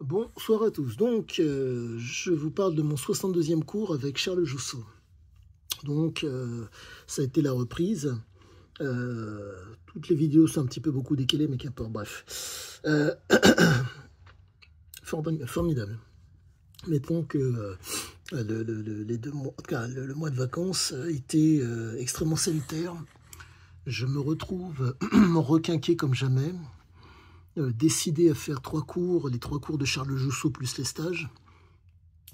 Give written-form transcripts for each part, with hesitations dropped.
Bonsoir à tous. Donc, je vous parle de mon 62e cours avec Charles Jousseau. Donc, ça a été la reprise. Toutes les vidéos sont un petit peu beaucoup décalées, mais qu'importe, bref. Formidable. Mettons que les 2 mois, en tout cas, le mois de vacances a été extrêmement salutaire. Je me retrouve requinqué comme jamais. Décidé à faire les 3 cours de Charles Jousseau plus les stages.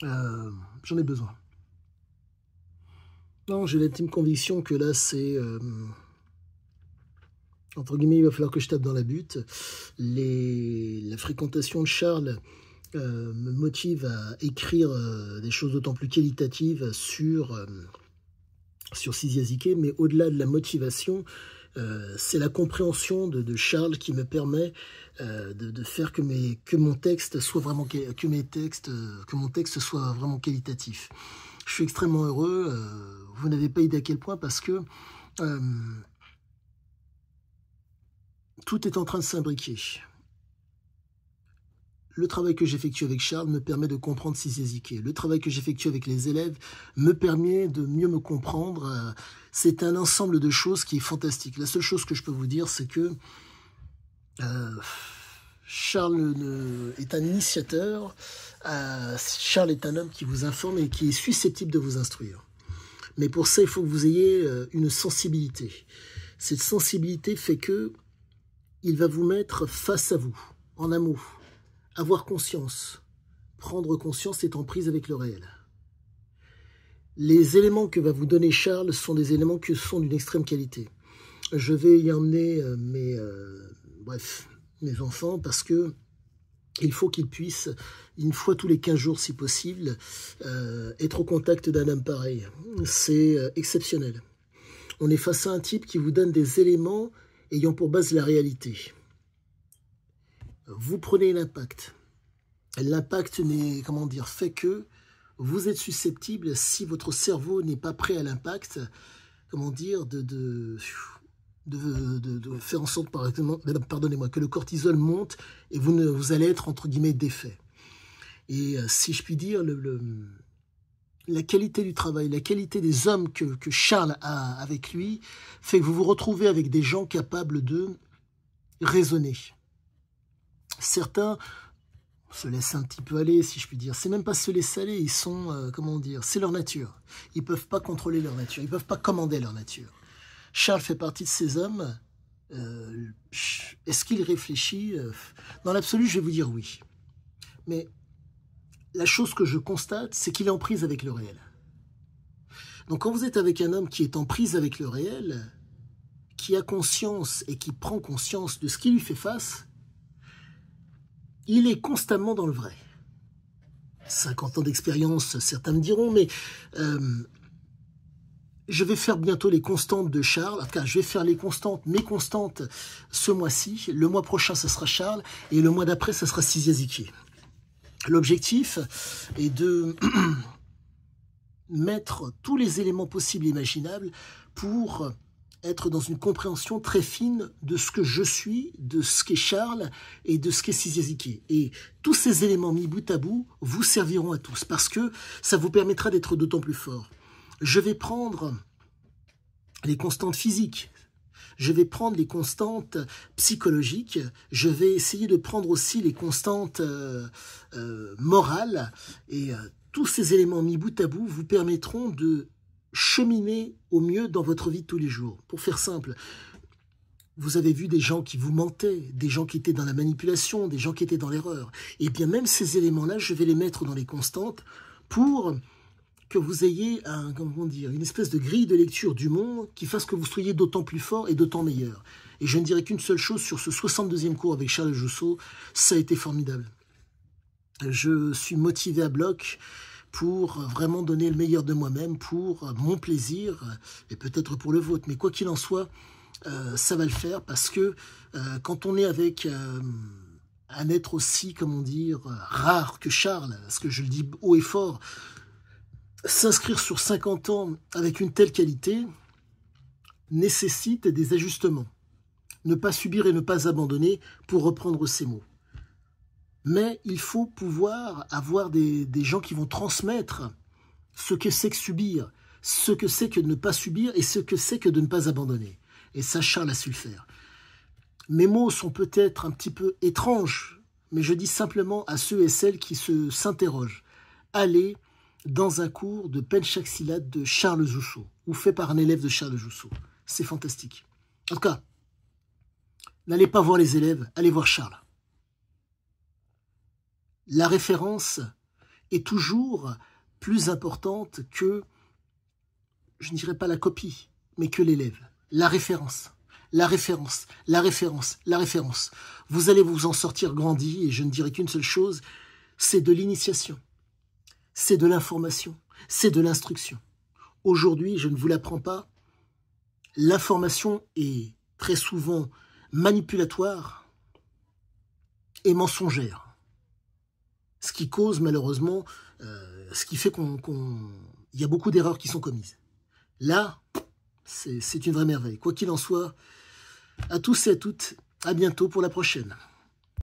J'en ai besoin. Non, j'ai l'intime conviction que là, c'est... entre guillemets, il va falloir que je tape dans la butte. La fréquentation de Charles me motive à écrire des choses d'autant plus qualitatives sur Sisiaziké, mais au-delà de la motivation, c'est la compréhension de Charles qui me permet de faire que mon texte soit vraiment qualitatif. Je suis extrêmement heureux. Vous n'avez pas idée à quel point, parce que tout est en train de s'imbriquer. Le travail que j'effectue avec Charles me permet de comprendre Sisiaziké. Le travail que j'effectue avec les élèves me permet de mieux me comprendre. C'est un ensemble de choses qui est fantastique. La seule chose que je peux vous dire, c'est que Charles est un initiateur. Charles est un homme qui vous informe et qui est susceptible de vous instruire. Mais pour ça, il faut que vous ayez une sensibilité. Cette sensibilité fait que il va vous mettre face à vous, en amour. Avoir conscience, prendre conscience étant prise avec le réel. Les éléments que va vous donner Charles sont des éléments qui sont d'une extrême qualité. Je vais y emmener mes enfants, parce que il faut qu'ils puissent, une fois tous les 15 jours si possible, être au contact d'un homme pareil. C'est exceptionnel. On est face à un type qui vous donne des éléments ayant pour base la réalité. Vous prenez l'impact. L'impact fait que vous êtes susceptible, si votre cerveau n'est pas prêt à l'impact, de faire en sorte, pardonnez-moi, que le cortisol monte et vous allez être, entre guillemets, défait. Et si je puis dire, la qualité du travail, la qualité des hommes que Charles a avec lui, fait que vous vous retrouvez avec des gens capables de raisonner. Certains se laissent un petit peu aller, si je puis dire. C'est même pas se laisser aller, ils sont, c'est leur nature. Ils peuvent pas contrôler leur nature, ils peuvent pas commander leur nature. Charles fait partie de ces hommes. Est-ce qu'il réfléchit? Dans l'absolu, je vais vous dire oui. Mais la chose que je constate, c'est qu'il est en prise avec le réel. Donc quand vous êtes avec un homme qui est en prise avec le réel, qui a conscience et qui prend conscience de ce qui lui fait face, il est constamment dans le vrai. 50 ans d'expérience, certains me diront, mais je vais faire bientôt les constantes de Charles. En tout cas, je vais faire mes constantes ce mois-ci. Le mois prochain, ce sera Charles. Et le mois d'après, ce sera Sisiaziké. L'objectif est de mettre tous les éléments possibles et imaginables pour être dans une compréhension très fine de ce que je suis, de ce qu'est Charles et de ce qu'est Sisiaziké. Et tous ces éléments mis bout à bout vous serviront à tous, parce que ça vous permettra d'être d'autant plus fort. Je vais prendre les constantes physiques, je vais prendre les constantes psychologiques, je vais essayer de prendre aussi les constantes morales, et tous ces éléments mis bout à bout vous permettront de cheminer au mieux dans votre vie de tous les jours. Pour faire simple, vous avez vu des gens qui vous mentaient, des gens qui étaient dans la manipulation, des gens qui étaient dans l'erreur. Et bien même ces éléments-là, je vais les mettre dans les constantes pour que vous ayez une espèce de grille de lecture du monde qui fasse que vous soyez d'autant plus fort et d'autant meilleur. Et je ne dirais qu'une seule chose sur ce 62e cours avec Charles Jousseau, ça a été formidable. Je suis motivé à bloc pour vraiment donner le meilleur de moi-même, pour mon plaisir, et peut-être pour le vôtre. Mais quoi qu'il en soit, ça va le faire, parce que quand on est avec un être aussi, rare que Charles, parce que je le dis haut et fort, s'inscrire sur 50 ans avec une telle qualité nécessite des ajustements. Ne pas subir et ne pas abandonner, pour reprendre ces mots. Mais il faut pouvoir avoir des gens qui vont transmettre ce que c'est que subir, ce que c'est que de ne pas subir et ce que c'est que de ne pas abandonner. Et ça, Charles a su le faire. Mes mots sont peut-être un petit peu étranges, mais je dis simplement à ceux et celles qui s'interrogent. Allez dans un cours de Penchaxilate de Charles Jousseau, ou fait par un élève de Charles Jousseau. C'est fantastique. En tout cas, n'allez pas voir les élèves, allez voir Charles. La référence est toujours plus importante que, je ne dirais pas la copie, mais que l'élève. La référence. La référence, la référence, la référence. Vous allez vous en sortir grandi, et je ne dirai qu'une seule chose, c'est de l'initiation, c'est de l'information, c'est de l'instruction. Aujourd'hui, je ne vous l'apprends pas, l'information est très souvent manipulatoire et mensongère. Ce qui cause malheureusement, ce qui fait qu'il y a beaucoup d'erreurs qui sont commises. Là, c'est une vraie merveille. Quoi qu'il en soit, à tous et à toutes, à bientôt pour la prochaine.